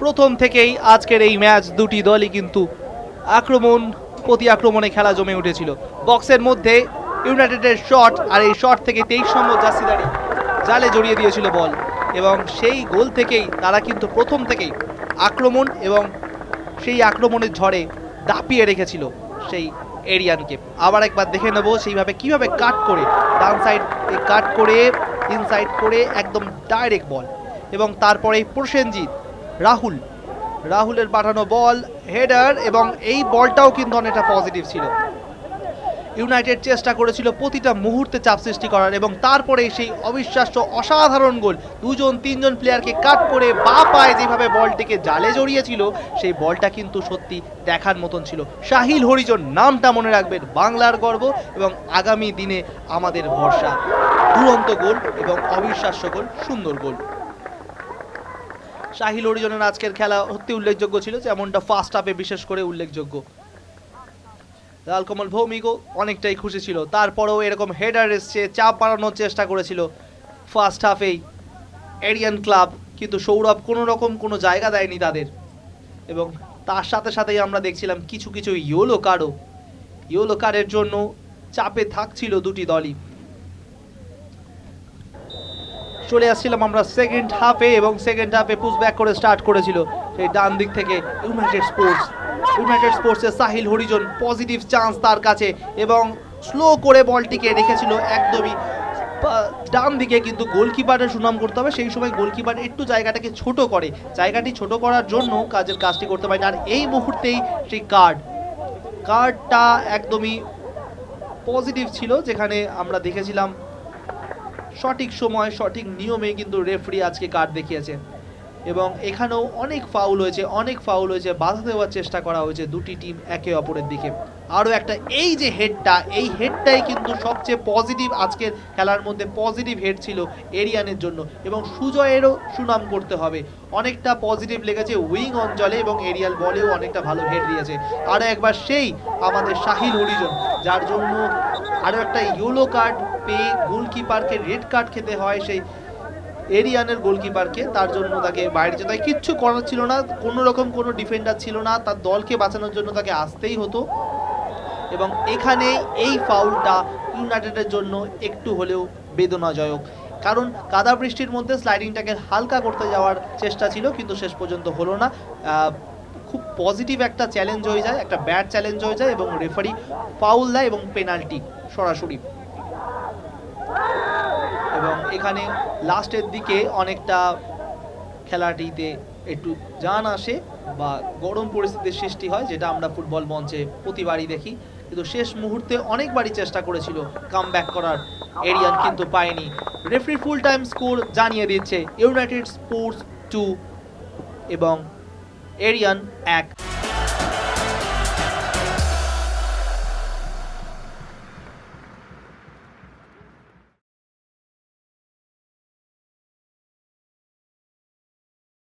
প্রথম থেকেই আজকের এই ম্যাচ দুটি দলই কিন্তু আক্রমণ প্রতি আক্রমণে খেলা জমে উঠেছিল। বক্সের মধ্যে ইউনাইটেডের শট, আর এই শট থেকে 23 নম্বর জার্সিদারি জালে জড়িয়ে দিয়েছিল বল, এবং সেই গোল থেকেই তারা কিন্তু প্রথম থেকেই আক্রমণ এবং সেই আক্রমণের ঝড়ে দাপিয়ে রেখেছিল সেই এরিয়ানকে। আবার একবার দেখে নেব সেইভাবে কিভাবে কাট করে ডান সাইড কাট করে ইনসাইড করে একদম ডাইরেক্ট বল, এবং তারপরে প্রসেনজিৎ রাহুলের পাঠানো বল হেডার, এবং এই বলটাও কিন্তু অনেকটা পজিটিভ ছিল। ইউনাইটেড চেষ্টা করেছিল প্রতিটা মুহূর্তে চাপ সৃষ্টি করার, এবং তারপরে সেই অবিশ্বাস্য অসাধারণ গোল, দুজন তিনজন প্লেয়ারকে কাট করে বা পায়ে যেভাবে বলটিকে জালে জড়িয়েছিল সেই বলটা কিন্তু সত্যি দেখার মতন ছিল। সাহিল হরিজন নামটা মনে রাখবেন, বাংলার গর্ব এবং আগামী দিনে আমাদের ভরসা। দুরন্ত গোল এবং অবিশ্বাস্য গোল, সুন্দর গোল। সাহিল হরিজনের আজকের খেলা অতি উল্লেখযোগ্য ছিল, যেমনটা ফার্স্ট হাফে বিশেষ করে উল্লেখযোগ্য। লালকমল ভৌমিকও অনেকটাই খুশি ছিল, তারপরেও এরকম হেডার এসছে, চাপ বাড়ানোর চেষ্টা করেছিল ফার্স্ট হাফেই এরিয়ান ক্লাব, কিন্তু সৌরভ কোনো রকম কোনো জায়গা দেয়নি তাদের, এবং তার সাথে সাথেই আমরা দেখছিলাম কিছু কিছু ইয়েলো কার্ডের জন্য চাপে থাকছিল দুটি দলই। চলে আসছিলাম আমরা সেকেন্ড হাফে, এবং সেকেন্ড হাফে পুশ ব্যাক করে স্টার্ট করেছিল সেই ডান দিক থেকে ইউনাইটেড স্পোর্টসের সাহিল হরিজন, পজিটিভ চান্স তার কাছে, এবং স্লো করে বলটিকে রেখেছিল একদমই ডান দিকে, কিন্তু গোলকিপারের সুনাম করতে হবে, সেই সময় গোলকিপার একটু জায়গাটাকে জায়গাটি ছোট করার জন্য কাজটি করতে পারেন। আর এই মুহূর্তেই সেই কার্ডটা একদমই পজিটিভ ছিল, যেখানে আমরা দেখেছিলাম সঠিক সময় সঠিক নিয়মে কিন্তু রেফারি আজকে কার্ড দেখিয়েছে, এবং এখানেও অনেক ফাউল হয়েছে, বাধা দেওয়ার চেষ্টা করা হয়েছে দুটি টিম একে অপরের দিকে। আরও একটা এই যে হেডটাই কিন্তু সবচেয়ে পজিটিভ, আজকের খেলার মধ্যে পজিটিভ হেড ছিল এরিয়ানের জন্য, এবং সুজয়েরও সুনাম করতে হবে, অনেকটা পজিটিভ লেগেছে উইং অঞ্চলে, এবং এরিয়াল বলেও অনেকটা ভালো হেড দিয়েছে। আরও একবার সেই আমাদের সাহিল হরিজন, যার জন্য আরও একটা ইয়েলো কার্ড পেয়ে গোলকিপারকে রেড কার্ড খেতে হয় সেই এরিয়ানের গোলকিপারকে, তার জন্য তাকে বাইরে যেতে হয়, কিচ্ছু করার ছিল না, কোনো রকম কোনো ডিফেন্ডার ছিল না, তার দলকে বাঁচানোর জন্য তাকে আসতেই হতো, এবং এখানে এই ফাউলটা ইউনাইটেডের জন্য একটু হলেও বেদনাজনক, কারণ কাদা বৃষ্টির মধ্যে স্লাইডিংটাকে হালকা করতে যাওয়ার চেষ্টা ছিল, কিন্তু শেষ পর্যন্ত হলো না। খুব পজিটিভ একটা চ্যালেঞ্জ হয়ে যায়, একটা ব্যাড চ্যালেঞ্জ হয়ে যায়, এবং রেফারি ফাউল দেয় এবং পেনাল্টি সরাসরি। এবং এখানে লাস্টের দিকে অনেকটা খেলাটিতে একটু জান আসে বা গরম পরিস্থিতির সৃষ্টি হয়, যেটা আমরা ফুটবল মঞ্চে প্রতিবারই দেখি, কিন্তু শেষ মুহূর্তে অনেকবারই চেষ্টা করেছিল কামব্যাক করার এরিয়ান, কিন্তু পায়নি। রেফারি ফুল টাইম স্কোর জানিয়ে দিচ্ছে ইউনাইটেড স্পোর্টস 2 এবং এরিয়ান 1।